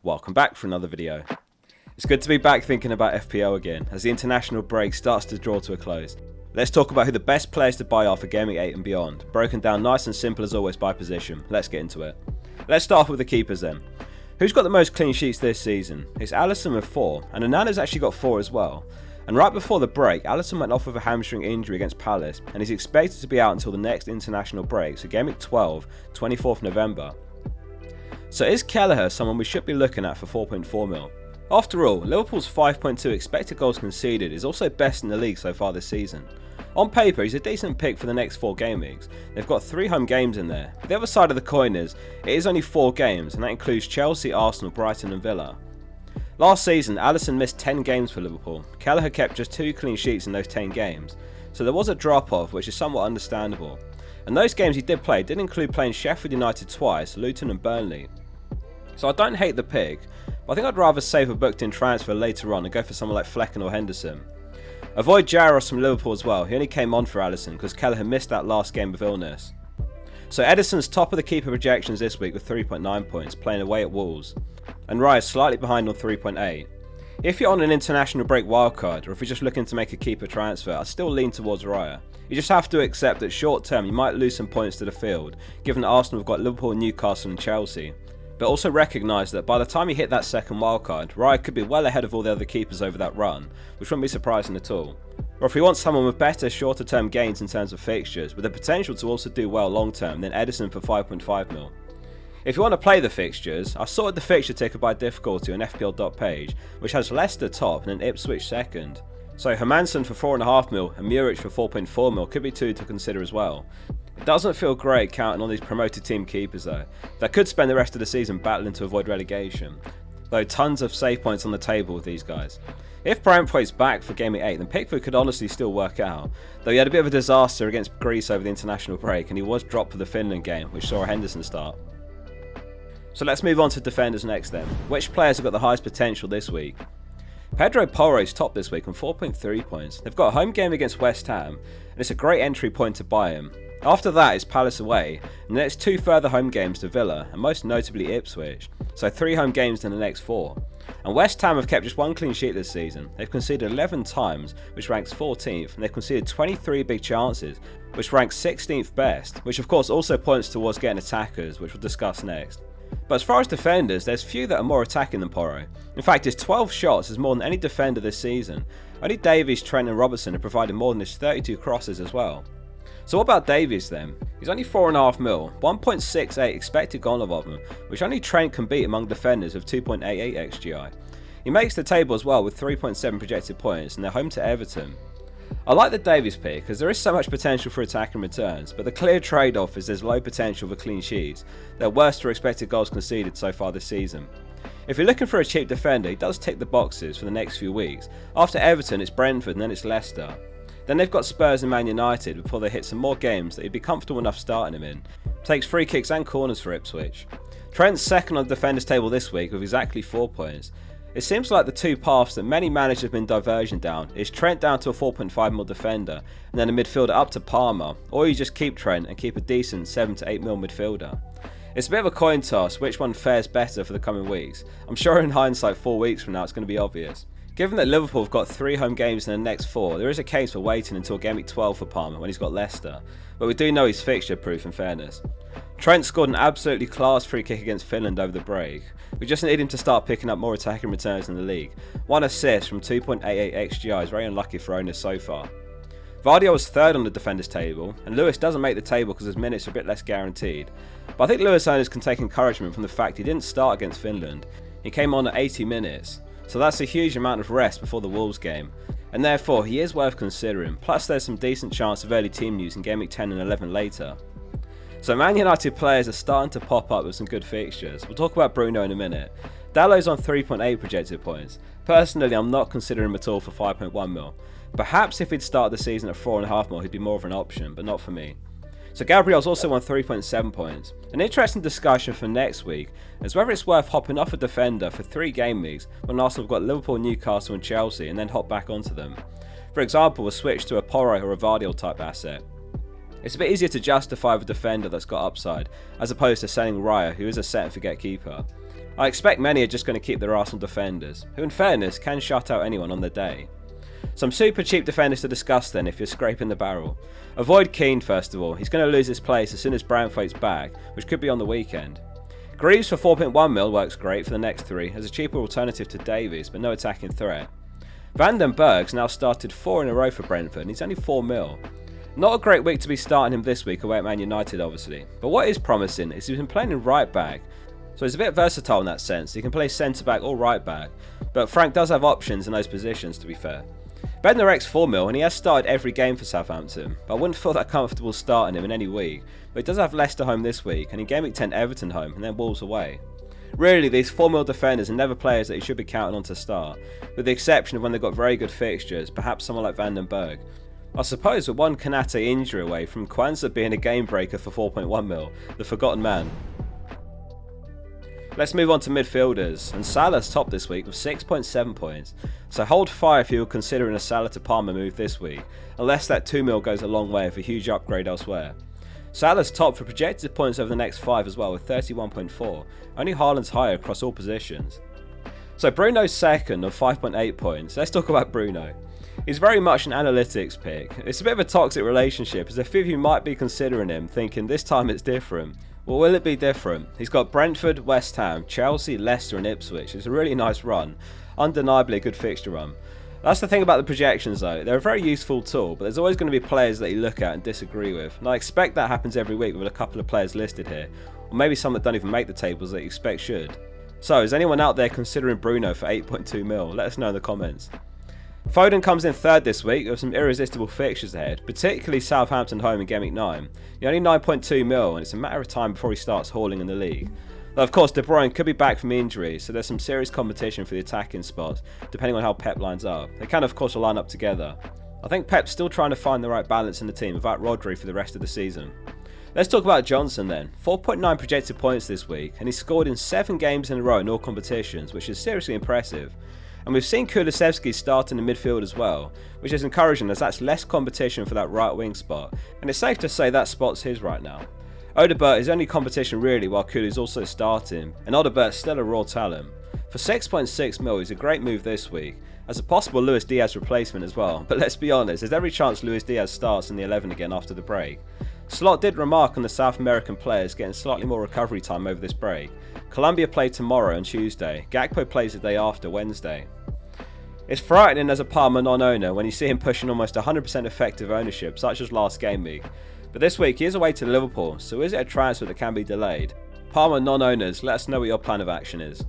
Welcome back for another video. It's good to be back thinking about FPL again, as the international break starts to draw to a close. Let's talk about who the best players to buy are for GW8 and beyond, broken down nice and simple as always by position. Let's get into it. Let's start off with the keepers then. Who's got the most clean sheets this season? It's Alisson with 4, and Onana's actually got 4 as well. And right before the break, Alisson went off with a hamstring injury against Palace, and he's expected to be out until the next international break, so Game Week 12, 24th November. So is Kelleher someone we should be looking at for 4.4 mil? After all, Liverpool's 5.2 expected goals conceded is also best in the league so far this season. On paper, he's a decent pick for the next 4 game weeks. They've got 3 home games in there, but the other side of the coin is, it is only 4 games, and that includes Chelsea, Arsenal, Brighton and Villa. Last season, Alisson missed 10 games for Liverpool. Kelleher kept just 2 clean sheets in those 10 games, so there was a drop-off which is somewhat understandable. And those games he did play did include playing Sheffield United twice, Luton and Burnley. So I don't hate the pick, but I think I'd rather save a booked-in transfer later on and go for someone like Flecken or Henderson. Avoid Jaros from Liverpool as well. He only came on for Alisson because Kelleher missed that last game with illness. So Ederson's top of the keeper projections this week with 3.9 points, playing away at Wolves. And Raya is slightly behind on 3.8. If you're on an international break wildcard, or if you're just looking to make a keeper transfer, I'd still lean towards Raya. You just have to accept that short term you might lose some points to the field, given that Arsenal have got Liverpool, Newcastle and Chelsea. But also recognise that by the time you hit that second wildcard, Raya could be well ahead of all the other keepers over that run, which wouldn't be surprising at all. Or if you want someone with better shorter term gains in terms of fixtures, with the potential to also do well long term, then Ederson for 5.5 mil. If you want to play the fixtures, I sorted the fixture ticker by difficulty on fpl.page, which has Leicester top and then Ipswich second. So Hermansen for 4.5 mil and Muric for 4.4 mil could be 2 to consider as well. It doesn't feel great counting on these promoted team keepers though, that could spend the rest of the season battling to avoid relegation, though tons of save points on the table with these guys. If Braithwaite's back for Game Week 8, then Pickford could honestly still work out, though he had a bit of a disaster against Greece over the international break and he was dropped for the Finland game, which saw a Henderson start. So let's move on to defenders next then. Which players have got the highest potential this week? Pedro Porro's top this week on 4.3 points. They've got a home game against West Ham, and it's a great entry point to buy him. After that is Palace away, and then it's 2 further home games to Villa, and most notably Ipswich, so 3 home games in the next 4. And West Ham have kept just 1 clean sheet this season. They've conceded 11 times, which ranks 14th, and they've conceded 23 big chances, which ranks 16th best, which of course also points towards getting attackers, which we'll discuss next. But as far as defenders, there's few that are more attacking than Porro. In fact, his 12 shots is more than any defender this season. Only Davies, Trent and Robertson have provided more than his 32 crosses as well. So what about Davies then? He's only 4.5 mil, 1.68 expected goal involvement, which only Trent can beat among defenders with 2.88 XGI. He makes the table as well with 3.7 projected points, and they're home to Everton. I like the Davies pick because there is so much potential for attacking returns, but the clear trade-off is there's low potential for clean sheets. They're worse for expected goals conceded so far this season. If you're looking for a cheap defender, he does tick the boxes for the next few weeks. After Everton, it's Brentford and then it's Leicester. Then they've got Spurs and Man United before they hit some more games that he'd be comfortable enough starting him in. Takes free kicks and corners for Ipswich. Trent's second on the defenders table this week with exactly 4 points. It seems like the 2 paths that many managers have been diverging down is Trent down to a 4.5 mil defender and then a midfielder up to Palmer, or you just keep Trent and keep a decent 7 to 8 mil midfielder. It's a bit of a coin toss which one fares better for the coming weeks. I'm sure in hindsight 4 weeks from now it's going to be obvious. Given that Liverpool have got 3 home games in the next 4, there is a case for waiting until Game Week 12 for Palmer when he's got Leicester, but we do know he's fixture proof in fairness. Trent scored an absolutely class free kick against Finland over the break. We just need him to start picking up more attacking returns in the league. 1 assist from 2.88 XGI is very unlucky for owners so far. Vardy was 3rd on the defenders table, and Lewis doesn't make the table because his minutes are a bit less guaranteed. But I think Lewis owners can take encouragement from the fact he didn't start against Finland. He came on at 80 minutes. So that's a huge amount of rest before the Wolves game, and therefore he is worth considering, plus there's some decent chance of early team news in Game Week 10 and 11 later. So Man United players are starting to pop up with some good fixtures. We'll talk about Bruno in a minute. Dallow's on 3.8 projected points. Personally, I'm not considering him at all for 5.1 mil. Perhaps if he'd start the season at 4.5 mil he'd be more of an option, but not for me. So Gabriel's also on 3.7 points. An interesting discussion for next week is whether it's worth hopping off a defender for 3 game weeks when Arsenal have got Liverpool, Newcastle and Chelsea and then hop back onto them. For example, a switch to a Porro or a Vardy type asset. It's a bit easier to justify with a defender that's got upside, as opposed to selling Raya, who is a set and forget keeper. I expect many are just going to keep their Arsenal defenders, who in fairness can shut out anyone on the day. Some super cheap defenders to discuss then if you're scraping the barrel. Avoid Keane first of all, he's going to lose his place as soon as Branthwaite's back, which could be on the weekend. Greaves for 4.1 mil works great for the next three as a cheaper alternative to Davies, but no attacking threat. Van den Berg's now started 4 in a row for Brentford and he's only 4 mil. Not a great week to be starting him this week away at Man United obviously, but what is promising is he's been playing in right back, so he's a bit versatile in that sense. He can play centre back or right back, but Frank does have options in those positions to be fair. Bednarek's 4 mil and he has started every game for Southampton, but I wouldn't feel that comfortable starting him in any week, but he does have Leicester home this week and in game week 10 Everton home and then Wolves away. Really, these 4 mil defenders are never players that you should be counting on to start, with the exception of when they've got very good fixtures, perhaps someone like Van den Berg. I suppose with one Konate injury away from Kwanzaa being a game breaker for 4.1 mil, the forgotten man. Let's move on to midfielders, and Salah's top this week with 6.7 points, so hold fire if you're considering a Salah to Palmer move this week, unless that 2 mil goes a long way for a huge upgrade elsewhere. Salah's top for projected points over the next 5 as well with 31.4, only Haaland's higher across all positions. So Bruno's second of 5.8 points, let's talk about Bruno. He's very much an analytics pick. It's a bit of a toxic relationship as a few of you might be considering him thinking this time it's different. Well, will it be different? He's got Brentford, West Ham, Chelsea, Leicester and Ipswich. It's a really nice run, undeniably a good fixture run. That's the thing about the projections though, they're a very useful tool, but there's always going to be players that you look at and disagree with, and I expect that happens every week with a couple of players listed here, or maybe some that don't even make the tables that you expect should. So, is anyone out there considering Bruno for 8.2 mil? Let us know in the comments. Foden comes in third this week with some irresistible fixtures ahead, particularly Southampton home in game week 9. He's only 9.2 mil and it's a matter of time before he starts hauling in the league. Though of course De Bruyne could be back from injury, so there's some serious competition for the attacking spots, depending on how Pep lines up. They can of course line up together. I think Pep's still trying to find the right balance in the team without Rodri for the rest of the season. Let's talk about Johnson then. 4.9 projected points this week, and he's scored in 7 games in a row in all competitions, which is seriously impressive. And we've seen Kulusevski start in the midfield as well, which is encouraging as that's less competition for that right wing spot, and it's safe to say that spot's his right now. Odobert is only competition really while Kulu's also starting, and Odebert's still a raw talent. For 6.6 mil he's a great move this week, as a possible Luis Diaz replacement as well, but let's be honest, there's every chance Luis Diaz starts in the 11 again after the break. Slot did remark on the South American players getting slightly more recovery time over this break. Colombia play tomorrow and Tuesday, Gakpo plays the day after, Wednesday. It's frightening as a Palmer non-owner when you see him pushing almost 100% effective ownership, such as last game week. But this week he is away to Liverpool, so is it a transfer that can be delayed? Palmer non-owners, let us know what your plan of action is.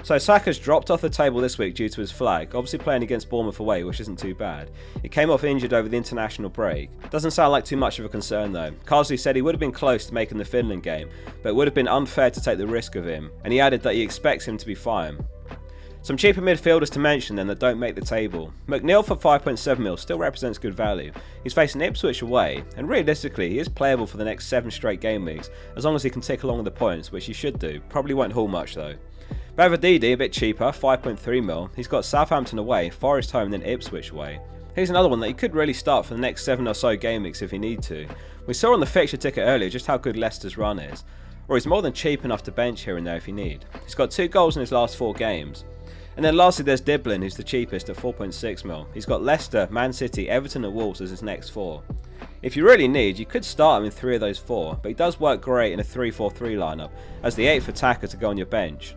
So Saka's dropped off the table this week due to his flag, obviously playing against Bournemouth away, which isn't too bad. He came off injured over the international break. Doesn't sound like too much of a concern though. Carsley said he would have been close to making the Finland game, but it would have been unfair to take the risk of him, and he added that he expects him to be fine. Some cheaper midfielders to mention then that don't make the table. McNeil for 5.7 mil still represents good value. He's facing Ipswich away, and realistically he is playable for the next 7 straight game weeks, as long as he can tick along with the points, which he should do. Probably won't haul much though. Bavadidi, a bit cheaper, 5.3 mil. He's got Southampton away, Forest home, and then Ipswich away. Here's another one that you could really start for the next 7 or so game weeks if you need to. We saw on the fixture ticket earlier just how good Leicester's run is. Or he's more than cheap enough to bench here and there if you need. He's got 2 goals in his last 4 games. And then lastly there's Diblin, who's the cheapest at 4.6 mil. He's got Leicester, Man City, Everton and Wolves as his next 4. If you really need, you could start him in 3 of those 4, but he does work great in a 3-4-3 lineup, as the 8th attacker to go on your bench.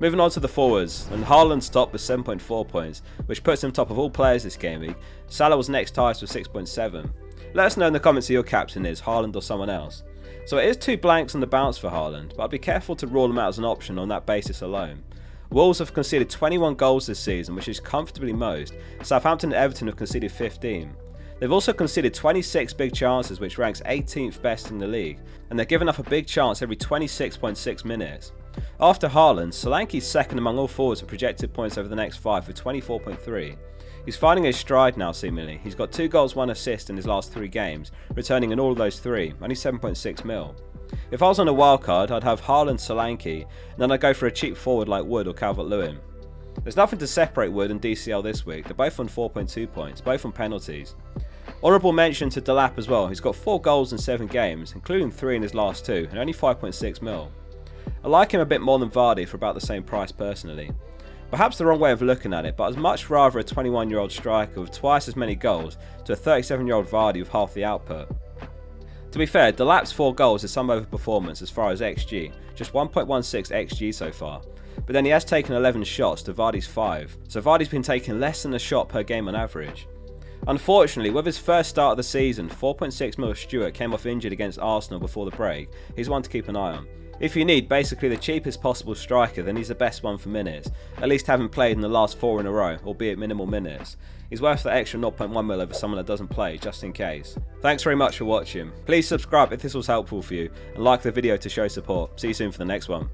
Moving on to the forwards, and Haaland's top with 7.4 points, which puts him top of all players this game week. Salah was next highest with 6.7. Let us know in the comments who your captain is, Haaland or someone else. So it is 2 blanks on the bounce for Haaland, but I'd be careful to rule him out as an option on that basis alone. Wolves have conceded 21 goals this season, which is comfortably most. Southampton and Everton have conceded 15. They've also conceded 26 big chances, which ranks 18th best in the league, and they're giving up a big chance every 26.6 minutes. After Haaland, Solanke's second among all forwards for projected points over the next 5 with 24.3. He's finding his stride now seemingly. He's got 2 goals, 1 assist in his last 3 games, returning in all of those 3, only 7.6 mil. If I was on a wildcard, I'd have Haaland, Solanke, and then I'd go for a cheap forward like Wood or Calvert-Lewin. There's nothing to separate Wood and DCL this week. They're both on 4.2 points, both on penalties. Honourable mention to Delap as well. He's got 4 goals in 7 games, including 3 in his last 2, and only 5.6 mil. I like him a bit more than Vardy for about the same price personally. Perhaps the wrong way of looking at it, but I'd much rather a 21-year-old striker with twice as many goals to a 37-year-old Vardy with half the output. To be fair, Delap's 4 goals is some overperformance as far as XG, just 1.16 XG so far, but then he has taken 11 shots to Vardy's 5, so Vardy's been taking less than a shot per game on average. Unfortunately, with his first start of the season, 4.6 mil Stewart came off injured against Arsenal before the break. He's one to keep an eye on. If you need basically the cheapest possible striker, then he's the best one for minutes, at least having played in the last 4 in a row, albeit minimal minutes. He's worth the extra 0.1 mil over someone that doesn't play, just in case. Thanks very much for watching. Please subscribe if this was helpful for you, and like the video to show support. See you soon for the next one.